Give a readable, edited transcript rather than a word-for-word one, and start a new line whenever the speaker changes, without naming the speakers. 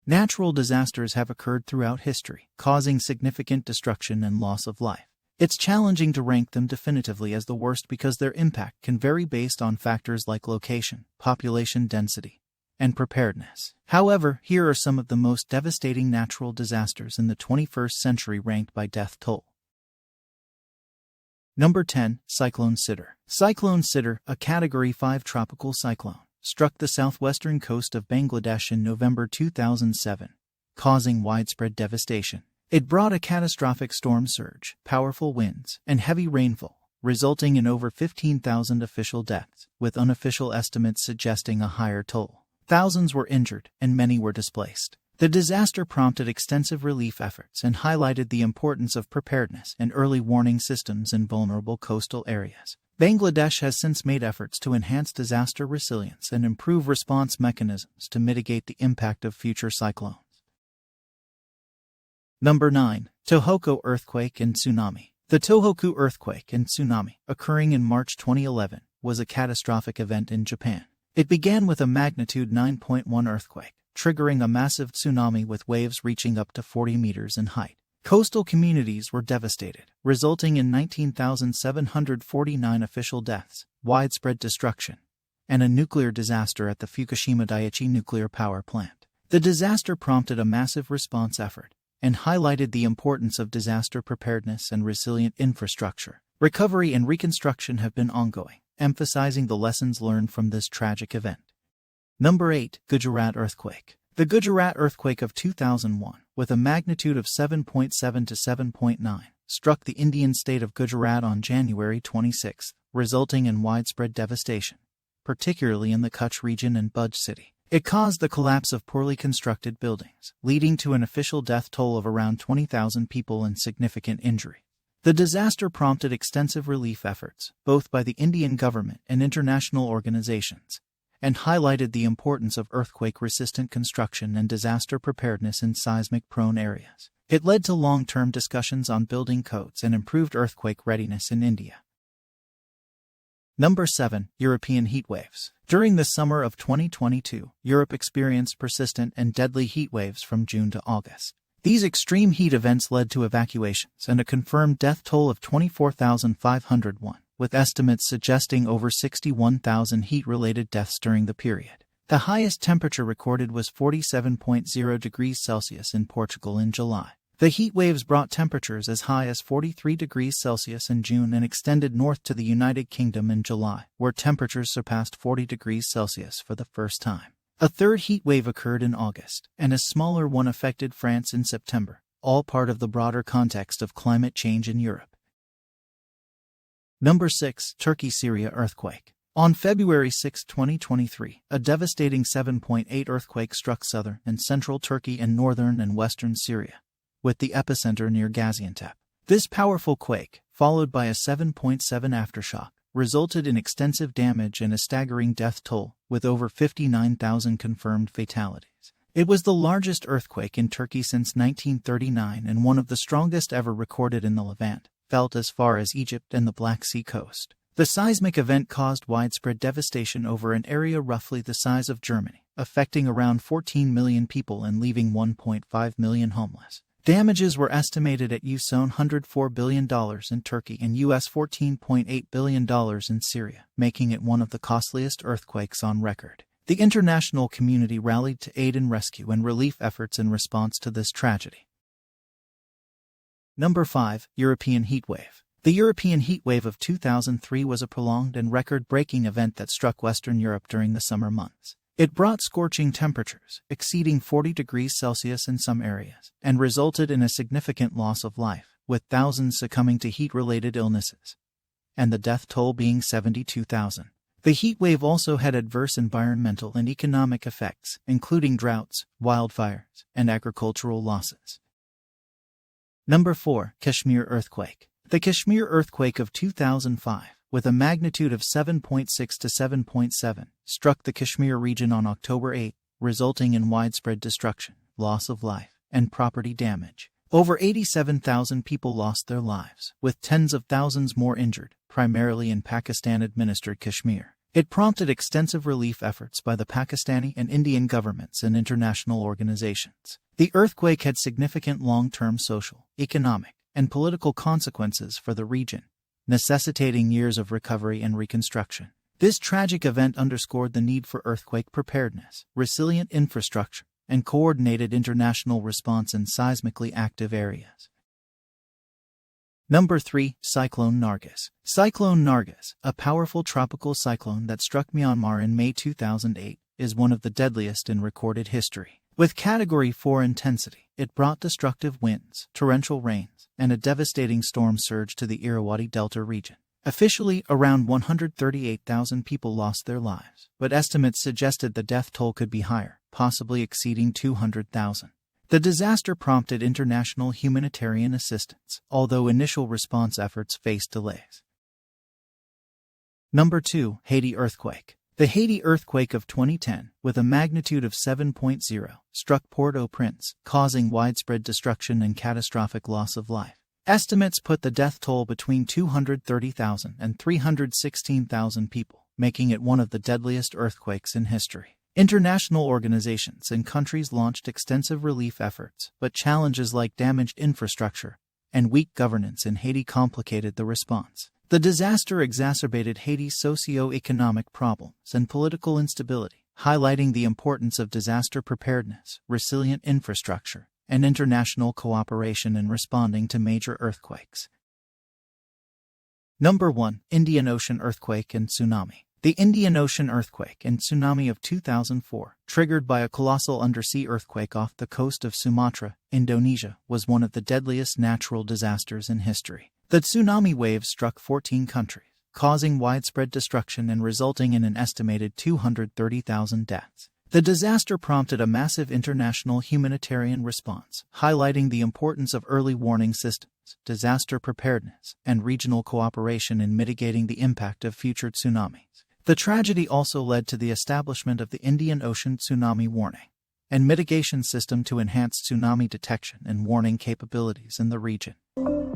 Natural disasters have occurred throughout history, causing significant destruction and loss of life. It's challenging to rank them definitively as the worst because their impact can vary based on factors like location, population density, and preparedness. However, here are some of the most devastating natural disasters in the 21st century ranked by death toll. Number 10. Cyclone Sidr. Cyclone Sidr, a Category 5 tropical cyclone, struck the southwestern coast of Bangladesh in November 2007, causing widespread devastation. It brought a catastrophic storm surge, powerful winds, and heavy rainfall, resulting in over 15,000 official deaths, with unofficial estimates suggesting a higher toll. Thousands were injured, and many were displaced. The disaster prompted extensive relief efforts and highlighted the importance of preparedness and early warning systems in vulnerable coastal areas. Bangladesh has since made efforts to enhance disaster resilience and improve response mechanisms to mitigate the impact of future cyclones. Number 9. Tohoku Earthquake and Tsunami. The Tohoku earthquake and tsunami, occurring in March 2011, was a catastrophic event in Japan. It began with a magnitude 9.1 earthquake, triggering a massive tsunami with waves reaching up to 40 meters in height. Coastal communities were devastated, resulting in 19,749 official deaths, widespread destruction, and a nuclear disaster at the Fukushima Daiichi nuclear power plant. The disaster prompted a massive response effort and highlighted the importance of disaster preparedness and resilient infrastructure. Recovery and reconstruction have been ongoing, emphasizing the lessons learned from this tragic event. Number 8. Gujarat Earthquake. The Gujarat earthquake of 2001, with a magnitude of 7.7 to 7.9, struck the Indian state of Gujarat on January 26, resulting in widespread devastation, particularly in the Kutch region and Bhuj city. It caused the collapse of poorly constructed buildings, leading to an official death toll of around 20,000 people and significant injury. The disaster prompted extensive relief efforts, both by the Indian government and international organizations, and highlighted the importance of earthquake-resistant construction and disaster preparedness in seismic-prone areas. It led to long-term discussions on building codes and improved earthquake readiness in India. Number 7. European heatwaves. During the summer of 2022, Europe experienced persistent and deadly heatwaves from June to August. These extreme heat events led to evacuations and a confirmed death toll of 24,501, with estimates suggesting over 61,000 heat-related deaths during the period. The highest temperature recorded was 47.0 degrees Celsius in Portugal in July. The heat waves brought temperatures as high as 43 degrees Celsius in June and extended north to the United Kingdom in July, where temperatures surpassed 40 degrees Celsius for the first time. A third heat wave occurred in August, and a smaller one affected France in September, all part of the broader context of climate change in Europe. Number 6. Turkey-Syria earthquake. On February 6, 2023, a devastating 7.8 earthquake struck southern and central Turkey and northern and western Syria, with the epicenter near Gaziantep. This powerful quake, followed by a 7.7 aftershock, resulted in extensive damage and a staggering death toll, with over 59,000 confirmed fatalities. It was the largest earthquake in Turkey since 1939 and one of the strongest ever recorded in the Levant, felt as far as Egypt and the Black Sea coast. The seismic event caused widespread devastation over an area roughly the size of Germany, affecting around 14 million people and leaving 1.5 million homeless. Damages were estimated at $104 billion in Turkey and $14.8 billion in Syria, making it one of the costliest earthquakes on record. The international community rallied to aid and rescue and relief efforts in response to this tragedy. Number 5. European heatwave. The European heatwave of 2003 was a prolonged and record-breaking event that struck Western Europe during the summer months. It brought scorching temperatures, exceeding 40 degrees Celsius in some areas, and resulted in a significant loss of life, with thousands succumbing to heat-related illnesses, and the death toll being 72,000. The heat wave also had adverse environmental and economic effects, including droughts, wildfires, and agricultural losses. Number 4. Kashmir earthquake. The Kashmir earthquake of 2005, with a magnitude of 7.6 to 7.7, struck the Kashmir region on October 8, resulting in widespread destruction, loss of life, and property damage. Over 87,000 people lost their lives, with tens of thousands more injured, primarily in Pakistan-administered Kashmir. It prompted extensive relief efforts by the Pakistani and Indian governments and international organizations. The earthquake had significant long-term social, economic, and political consequences for the region, necessitating years of recovery and reconstruction. This tragic event underscored the need for earthquake preparedness, resilient infrastructure, and coordinated international response in seismically active areas. Number 3. Cyclone Nargis. Cyclone Nargis, a powerful tropical cyclone that struck Myanmar in May 2008, is one of the deadliest in recorded history. With Category 4 intensity, it brought destructive winds, torrential rains, and a devastating storm surge to the Irrawaddy Delta region. Officially, around 138,000 people lost their lives, but estimates suggested the death toll could be higher, possibly exceeding 200,000. The disaster prompted international humanitarian assistance, although initial response efforts faced delays. Number 2. Haiti Earthquake. The Haiti earthquake of 2010, with a magnitude of 7.0, struck Port-au-Prince, causing widespread destruction and catastrophic loss of life. Estimates put the death toll between 230,000 and 316,000 people, making it one of the deadliest earthquakes in history. International organizations and countries launched extensive relief efforts, but challenges like damaged infrastructure and weak governance in Haiti complicated the response. The disaster exacerbated Haiti's socio-economic problems and political instability, highlighting the importance of disaster preparedness, resilient infrastructure, and international cooperation in responding to major earthquakes. Number 1. Indian Ocean Earthquake and Tsunami. The Indian Ocean earthquake and tsunami of 2004, triggered by a colossal undersea earthquake off the coast of Sumatra, Indonesia, was one of the deadliest natural disasters in history. The tsunami waves struck 14 countries, causing widespread destruction and resulting in an estimated 230,000 deaths. The disaster prompted a massive international humanitarian response, highlighting the importance of early warning systems, disaster preparedness, and regional cooperation in mitigating the impact of future tsunamis. The tragedy also led to the establishment of the Indian Ocean Tsunami Warning and Mitigation System to enhance tsunami detection and warning capabilities in the region.